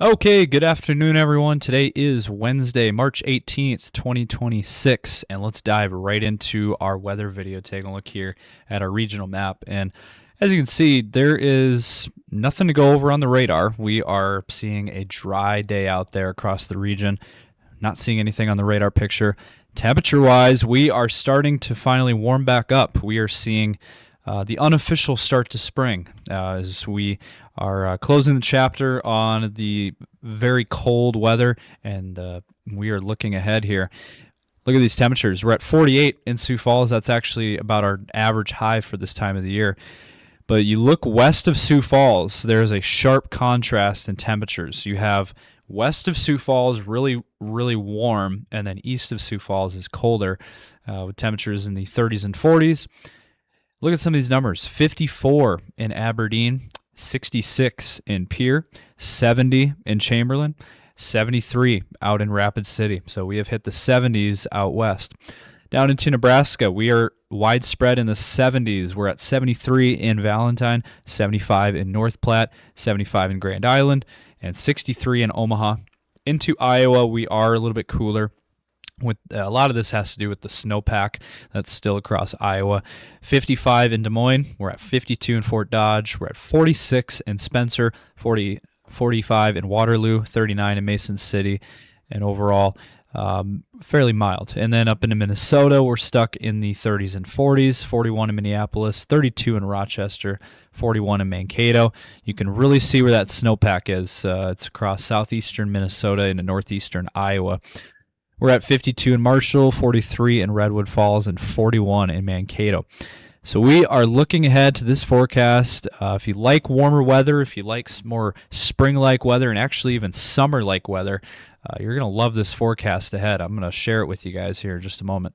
Okay, good afternoon, everyone. Today is Wednesday, March 18th, 2026, and let's dive right into our weather video, taking a look here at our regional map. And as you can see, there is nothing to go over on the radar. We are seeing a dry day out there across the region, not seeing anything on the radar picture. Temperature-wise, we are starting to finally warm back up. We are seeing the unofficial start to spring as we are closing the chapter on the very cold weather, and we are looking ahead here. Look at these temperatures. We're at 48 in Sioux Falls. That's actually about our average high for this time of the year. But you look west of Sioux Falls, there's a sharp contrast in temperatures. You have west of Sioux Falls really, really warm, and then east of Sioux Falls is colder with temperatures in the 30s and 40s. Look at some of these numbers. 54 in Aberdeen, 66 in Pierre, 70 in Chamberlain, 73 out in Rapid City. So we have hit the 70s out west. Down into Nebraska, we are widespread in the 70s. We're at 73 in Valentine, 75 in North Platte, 75 in Grand Island, and 63 in Omaha. Into Iowa, we are a little bit cooler. With a lot of this has to do with the snowpack that's still across Iowa. 55 in Des Moines. We're at 52 in Fort Dodge. We're at 46 in Spencer, 45 in Waterloo, 39 in Mason City, and overall fairly mild. And then up into Minnesota, we're stuck in the 30s and 40s, 41 in Minneapolis, 32 in Rochester, 41 in Mankato. You can really see where that snowpack is. It's across southeastern Minnesota into northeastern Iowa. We're at 52 in Marshall, 43 in Redwood Falls, and 41 in Mankato. So we are looking ahead to this forecast. If you like warmer weather, if you like more spring-like weather, and actually even summer-like weather, you're going to love this forecast ahead. I'm going to share it with you guys here in just a moment.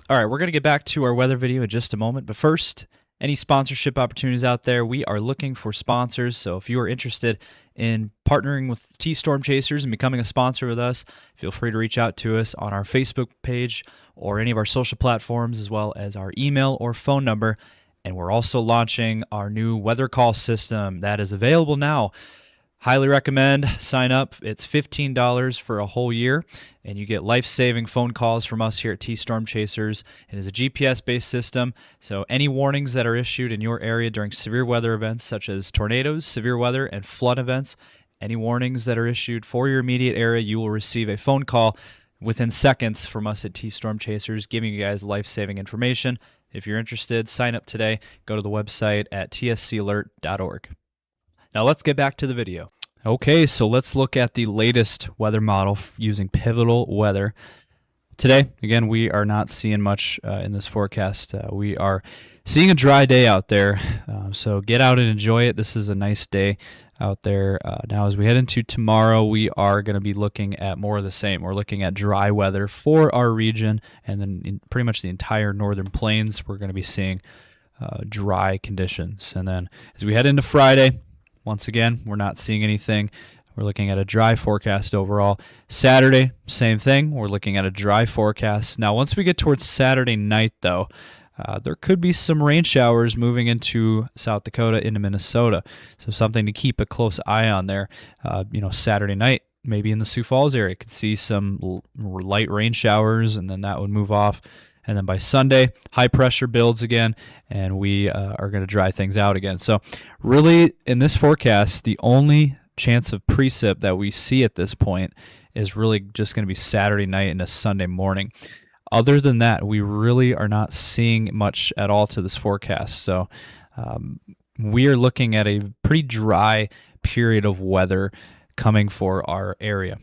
All right, we're going to get back to our weather video in just a moment. But first, any sponsorship opportunities out there, we are looking for sponsors. So if you are interested in partnering with T-Storm Chasers and becoming a sponsor with us, feel free to reach out to us on our Facebook page or any of our social platforms, as well as our email or phone number. And we're also launching our new weather call system that is available now. Highly recommend. Sign up. It's $15 for a whole year, and you get life-saving phone calls from us here at T-Storm Chasers. It is a GPS-based system, so any warnings that are issued in your area during severe weather events such as tornadoes, severe weather, and flood events, any warnings that are issued for your immediate area, you will receive a phone call within seconds from us at T-Storm Chasers, giving you guys life-saving information. If you're interested, sign up today. Go to the website at tscalert.org. Now let's get back to the video. Okay, so let's look at the latest weather model using Pivotal Weather. Today, again, we are not seeing much in this forecast. We are seeing a dry day out there, so get out and enjoy it. This is a nice day out there. Now, as we head into tomorrow, we are going to be looking at more of the same. We're looking at dry weather for our region, and then in pretty much the entire northern plains, we're going to be seeing dry conditions. And then as we head into Friday, once again, we're not seeing anything. We're looking at a dry forecast overall. Saturday, same thing. We're looking at a dry forecast. Now, once we get towards Saturday night, though, there could be some rain showers moving into South Dakota, into Minnesota. So something to keep a close eye on there. Saturday night, maybe in the Sioux Falls area, could see some light rain showers, and then that would move off. And then by Sunday, high pressure builds again, and we are going to dry things out again. So really, in this forecast, the only chance of precip that we see at this point is really just going to be Saturday night and a Sunday morning. Other than that, we really are not seeing much at all to this forecast. So we are looking at a pretty dry period of weather coming for our area.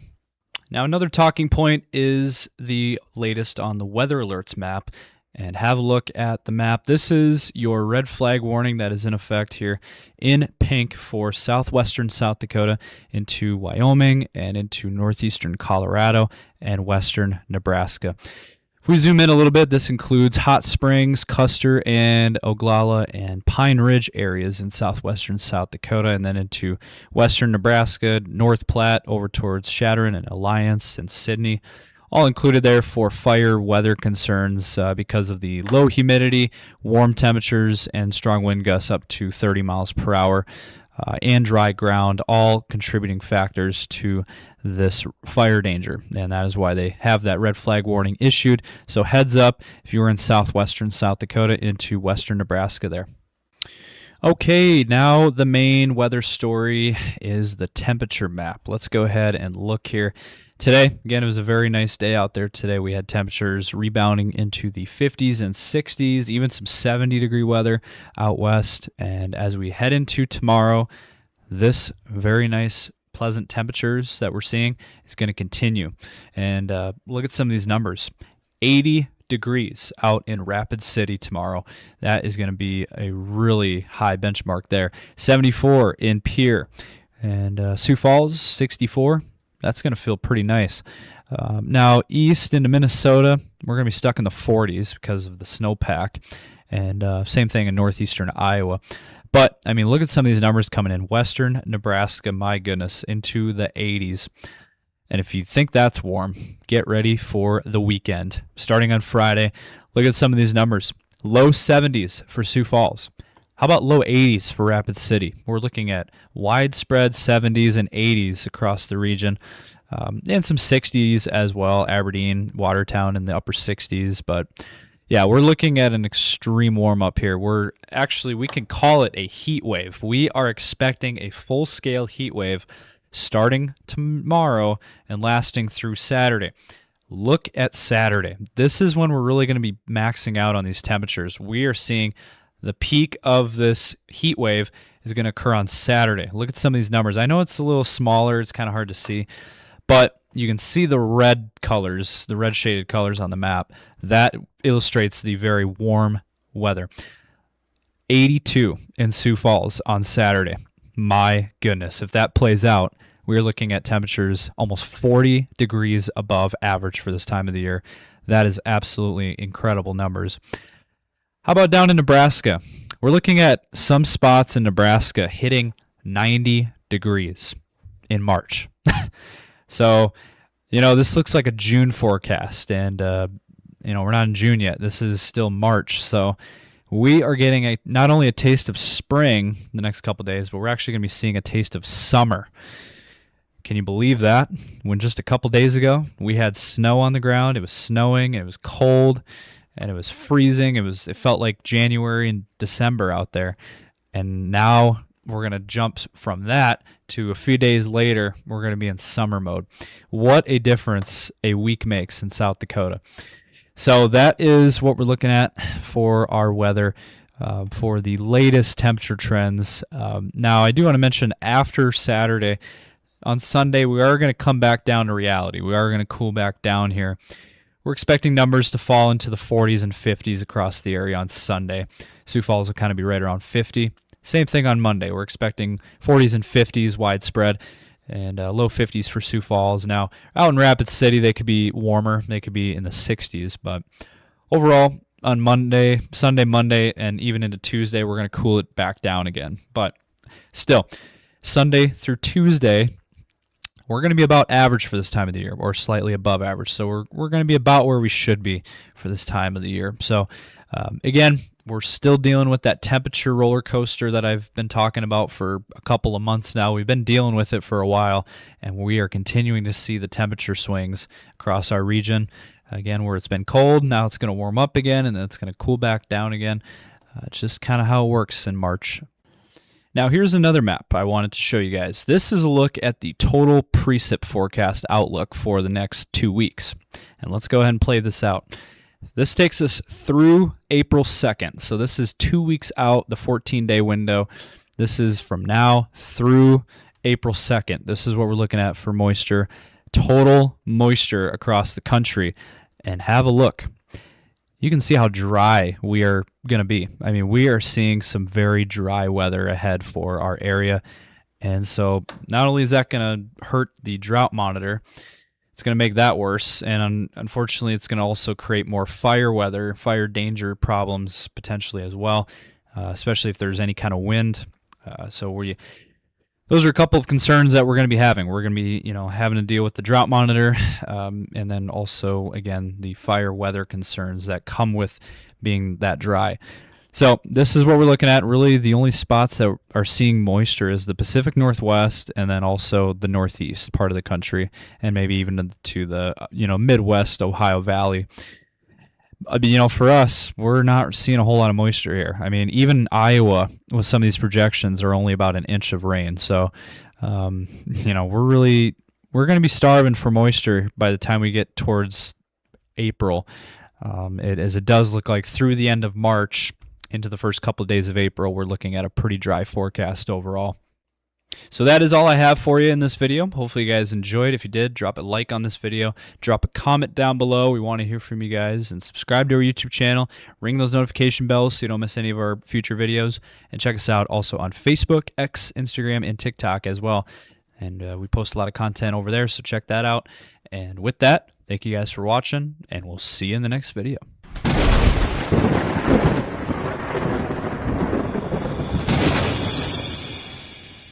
Now, another talking point is the latest on the weather alerts map. And have a look at the map. This is your red flag warning that is in effect here in pink for southwestern South Dakota into Wyoming and into northeastern Colorado and western Nebraska. If we zoom in a little bit, this includes Hot Springs, Custer, and Oglala and Pine Ridge areas in southwestern South Dakota, and then into western Nebraska, North Platte, over towards Chadron and Alliance and Sidney. All included there for fire weather concerns because of the low humidity, warm temperatures, and strong wind gusts up to 30 miles per hour. and dry ground, all contributing factors to this fire danger, and that is why they have that red flag warning issued. So heads up if you're in southwestern South Dakota into western Nebraska there. Okay, now the main weather story is the temperature map. Let's go ahead and look here. Today, again, it was a very nice day out there today. We had temperatures rebounding into the 50s and 60s, even some 70-degree weather out west. And as we head into tomorrow, this very nice, pleasant temperatures that we're seeing is going to continue. And look at some of these numbers. 80 degrees out in Rapid City tomorrow. That is going to be a really high benchmark there. 74 in Pierre. And Sioux Falls, 64. That's going to feel pretty nice. Now, east into Minnesota, we're going to be stuck in the 40s because of the snowpack. And same thing in northeastern Iowa. But, I mean, look at some of these numbers coming in. Western Nebraska, my goodness, into the 80s. And if you think that's warm, get ready for the weekend. Starting on Friday, look at some of these numbers. Low 70s for Sioux Falls. How about low 80s for Rapid City? We're looking at widespread 70s and 80s across the region, and some 60s as well. Aberdeen, Watertown in the upper 60s. But yeah, we're looking at an extreme warm up here. We can call it a heat wave. We are expecting a full-scale heat wave starting tomorrow and lasting through Saturday. Look at Saturday. This is when we're really going to be maxing out on these temperatures. We are seeing the peak of this heat wave is going to occur on Saturday. Look at some of these numbers. I know it's a little smaller. It's kind of hard to see, but you can see the red colors, the red shaded colors on the map. That illustrates the very warm weather. 82 in Sioux Falls on Saturday. My goodness, if that plays out, we're looking at temperatures almost 40 degrees above average for this time of the year. That is absolutely incredible numbers. How about down in Nebraska? We're looking at some spots in Nebraska hitting 90 degrees in March. So, this looks like a June forecast, and, we're not in June yet. This is still March, so we are getting not only a taste of spring the next couple days, but we're actually going to be seeing a taste of summer. Can you believe that? When just a couple days ago, we had snow on the ground. It was snowing, it was cold, and it was freezing. It felt like January and December out there. And now we're going to jump from that to a few days later, we're going to be in summer mode. What a difference a week makes in South Dakota. So that is what we're looking at for our weather, for the latest temperature trends. Now, I do want to mention after Saturday, on Sunday, we are going to come back down to reality. We are going to cool back down here. We're expecting numbers to fall into the 40s and 50s across the area on Sunday. Sioux Falls will kind of be right around 50. Same thing on Monday. We're expecting 40s and 50s widespread, and low 50s for Sioux Falls. Now, out in Rapid City, they could be warmer. They could be in the 60s. But overall, on Sunday, Monday, and even into Tuesday, we're going to cool it back down again. But still, Sunday through Tuesday, we're going to be about average for this time of the year, or slightly above average. So we're going to be about where we should be for this time of the year. So again, we're still dealing with that temperature roller coaster that I've been talking about for a couple of months now. We've been dealing with it for a while, and we are continuing to see the temperature swings across our region. Again, where it's been cold, now it's going to warm up again, and then it's going to cool back down again. It's just kind of how it works in March. Now, here's another map I wanted to show you guys. This is a look at the total precip forecast outlook for the next 2 weeks. And let's go ahead and play this out. This takes us through April 2nd. So this is 2 weeks out, the 14-day window. This is from now through April 2nd. This is what we're looking at for moisture, total moisture across the country. And have a look. You can see how dry we are going to be. I mean, we are seeing some very dry weather ahead for our area. And so not only is that going to hurt the drought monitor, it's going to make that worse. And unfortunately, it's going to also create more fire danger problems potentially as well, especially if there's any kind of wind. Those are a couple of concerns that we're going to be having. We're going to be, having to deal with the drought monitor, and then also, again, the fire weather concerns that come with being that dry. So this is what we're looking at. Really, the only spots that are seeing moisture is the Pacific Northwest, and then also the Northeast part of the country, and maybe even to the Midwest Ohio Valley. For us, we're not seeing a whole lot of moisture here. I mean, even Iowa, with some of these projections, are only about an inch of rain. So, we're going to be starving for moisture by the time we get towards April. It does look like through the end of March into the first couple of days of April, we're looking at a pretty dry forecast overall. So that is all I have for you in this video. Hopefully you guys enjoyed. If you did, drop a like on this video. Drop a comment down below. We want to hear from you guys. And subscribe to our YouTube channel. Ring those notification bells so you don't miss any of our future videos. And check us out also on Facebook, X, Instagram, and TikTok as well. And we post a lot of content over there, so check that out. And with that, thank you guys for watching, and we'll see you in the next video.